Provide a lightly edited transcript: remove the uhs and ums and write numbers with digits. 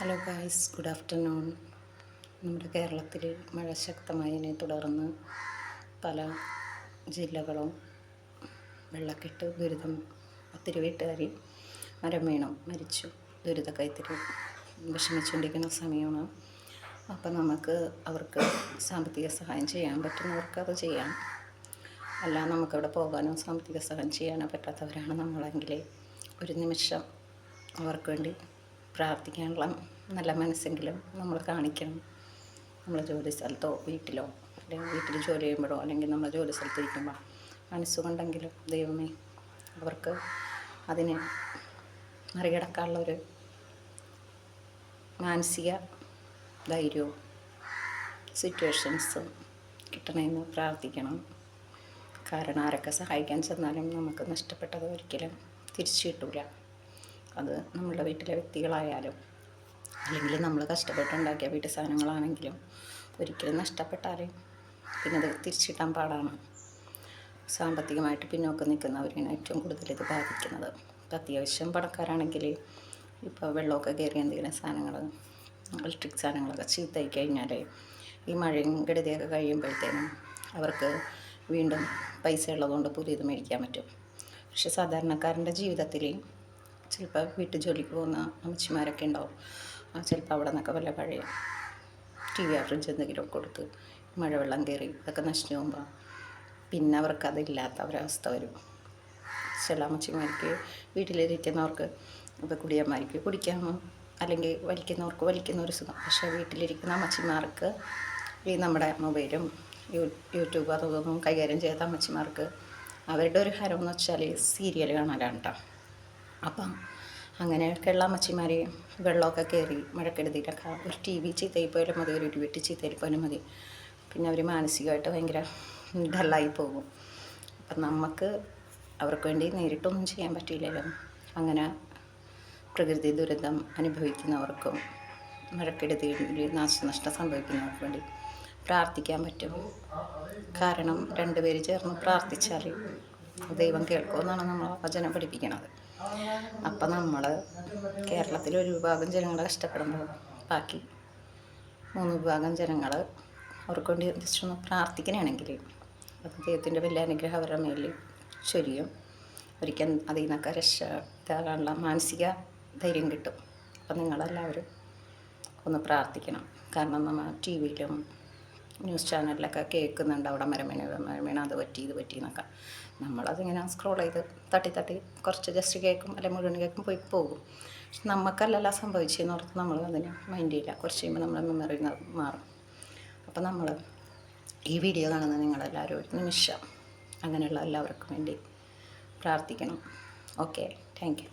Hello guys, good afternoon. നമ്മുടെ കേരളത്തിൽ മഴ ശക്തമായതിനെ തുടർന്ന് പല ജില്ലകളും വെള്ളക്കെട്ട് ദുരിതം, ഒത്തിരി വീട്ടുകാർ മരം വീണു മരിച്ചു, ദുരിതക്കയത്തിൽ വിഷമിച്ചുകൊണ്ടിരിക്കുന്ന സമയമാണ്. അപ്പം നമുക്ക് അവർക്ക് സാമ്പത്തിക സഹായം ചെയ്യാൻ പറ്റുന്നവർക്ക് അത് ചെയ്യാം. അല്ല, നമുക്കവിടെ പോകാനോ സാമ്പത്തിക സഹായം ചെയ്യാനോ പറ്റാത്തവരാണ് നമ്മളെങ്കിൽ ഒരു നിമിഷം അവർക്ക് വേണ്ടി പ്രാർത്ഥിക്കാനുള്ള നല്ല മനസ്സെങ്കിലും നമ്മൾ കാണിക്കണം. നമ്മൾ ജോലി സ്ഥലത്തോ വീട്ടിലോ അല്ലെങ്കിൽ വീട്ടിൽ ജോലി ചെയ്യുമ്പോഴോ അല്ലെങ്കിൽ നമ്മൾ ജോലി സ്ഥലത്ത് ഇരിക്കുമ്പോൾ മനസ്സുകൊണ്ടെങ്കിലും ദൈവമേ അവർക്ക് അതിനെ മറികടക്കാനുള്ളൊരു മാനസിക ധൈര്യവും സിറ്റുവേഷൻസും കിട്ടണമെന്ന് പ്രാർത്ഥിക്കണം. കാരണം ആരൊക്കെ സഹായിക്കാൻ ചെന്നാലും നമുക്ക് നഷ്ടപ്പെട്ടത് ഒരിക്കലും തിരിച്ചു കിട്ടില്ല. അത് നമ്മളുടെ വീട്ടിലെ വ്യക്തികളായാലും അല്ലെങ്കിൽ നമ്മൾ കഷ്ടപ്പെട്ടുണ്ടാക്കിയ വീട്ടു സാധനങ്ങളാണെങ്കിലും ഒരിക്കലും നഷ്ടപ്പെട്ടാൽ പിന്നെ അത് തിരിച്ചിട്ടാൻ പാടാണ്. സാമ്പത്തികമായിട്ട് പിന്നോക്കം നിൽക്കുന്നവരാണ് ഏറ്റവും കൂടുതൽ ഇത് ബാധിക്കുന്നത്. ഇപ്പം അത്യാവശ്യം പണക്കാരാണെങ്കിൽ ഇപ്പോൾ വെള്ളമൊക്കെ കയറിയ എന്തെങ്കിലും സാധനങ്ങൾ, ഇലക്ട്രിക് സാധനങ്ങളൊക്കെ ചീത്തയായി കഴിഞ്ഞാൽ ഈ മഴയും കെടുതിയൊക്കെ കഴിയുമ്പോഴത്തേനും അവർക്ക് വീണ്ടും പൈസ ഉള്ളതുകൊണ്ട് പുതിയത് മേടിക്കാൻ പറ്റും. പക്ഷെ സാധാരണക്കാരൻ്റെ ജീവിതത്തിൽ ചിലപ്പോൾ വീട്ടു ജോലിക്ക് പോകുന്ന അമ്മച്ചിമാരൊക്കെ ഉണ്ടാവും. ചിലപ്പോൾ അവിടെ നിന്നൊക്കെ വല്ല പഴയ ടി വി ഫ്രിഡ്ജ് എന്തെങ്കിലും കൊടുത്ത് മഴവെള്ളം കയറി ഇതൊക്കെ നശിച്ചു പോകുമ്പോൾ പിന്നെ അവർക്കതില്ലാത്ത ഒരവസ്ഥ വരും. ചില അമ്മച്ചിമാർക്ക് വീട്ടിലിരിക്കുന്നവർക്ക് ഇപ്പോൾ കുടിയന്മാർക്ക് കുടിക്കാമോ അല്ലെങ്കിൽ വലിക്കുന്നവർക്ക് വലിക്കുന്ന ഒരു സുഖം. പക്ഷേ വീട്ടിലിരിക്കുന്ന അമ്മച്ചിമാർക്ക് ഈ നമ്മുടെ മൊബൈലും യൂട്യൂബ് അതൊന്നും കൈകാര്യം ചെയ്ത അമ്മച്ചിമാർക്ക് അവരുടെ ഒരു ഹരം എന്ന് വെച്ചാൽ സീരിയൽ കാണാനാണ് കേട്ടോ. അപ്പം അങ്ങനെയൊക്കെയുള്ള അമ്മച്ചിമാർ വെള്ളമൊക്കെ കയറി മഴക്കെടുതിയിട്ടൊക്കെ ഒരു ടി വി ചീത്തയിൽ പോയാലും മതി, ഒരു വെട്ടി ചീത്തയിൽ പോയാലും മതി, പിന്നെ അവർ മാനസികമായിട്ട് ഭയങ്കര ഡല്ലായി പോകും. അപ്പം നമുക്ക് അവർക്ക് വേണ്ടി നേരിട്ടൊന്നും ചെയ്യാൻ പറ്റിയില്ലല്ലോ. അങ്ങനെ പ്രകൃതി ദുരിതം അനുഭവിക്കുന്നവർക്കും മഴക്കെടുതിയിൽ നാശനഷ്ടം സംഭവിക്കുന്നവർക്ക് വേണ്ടി പ്രാർത്ഥിക്കാൻ പറ്റും. കാരണം രണ്ടുപേര് ചേർന്ന് പ്രാർത്ഥിച്ചാൽ ദൈവം കേൾക്കുമെന്നാണ് നമ്മൾ വചനം പഠിപ്പിക്കുന്നത്. അപ്പം നമ്മൾ കേരളത്തിൽ ഒരു വിഭാഗം ജനങ്ങൾ കഷ്ടപ്പെടുമ്പോൾ ബാക്കി 3 വിഭാഗം ജനങ്ങൾ അവർക്ക് വേണ്ടി ജസ്റ്റ് പ്രാർത്ഥിക്കണമെങ്കിൽ അത് ദൈവത്തിൻ്റെ വലിയ അനുഗ്രഹം അവരുടെ മേലിൽ ചൊരിയും. ഒരിക്കൽ അതിൽ നിന്നൊക്കെ രക്ഷപ്പെടാനുള്ള മാനസിക ധൈര്യം കിട്ടും. അപ്പം നിങ്ങളെല്ലാവരും ഒന്ന് പ്രാർത്ഥിക്കണം. കാരണം നമ്മൾ ടി വിയിലും ന്യൂസ് ചാനലിലൊക്കെ കേൾക്കുന്നുണ്ട് അവിടെ മരം വീണ അത് പറ്റി ഇത് പറ്റി എന്നൊക്കെ. നമ്മളതിങ്ങനെ സ്ക്രോൾ ചെയ്ത് തട്ടി കുറച്ച് ജസ്റ്റ് കേൾക്കും അല്ലെങ്കിൽ മുഴുവൻ കേൾക്കും പോകും. പക്ഷെ നമുക്കല്ലല്ല സംഭവിച്ചതെന്ന് ഓർത്ത് നമ്മൾ അതിന് മൈൻഡ് ചെയ്യില്ല. കുറച്ച് കഴിയുമ്പോൾ നമ്മുടെ മെമ്മറി മാറും. അപ്പം നമ്മൾ ഈ വീഡിയോ കാണുന്ന നിങ്ങളെല്ലാവരും ഒരു നിമിഷം അങ്ങനെയുള്ള എല്ലാവർക്കും വേണ്ടി പ്രാർത്ഥിക്കണം. Okay, thank you.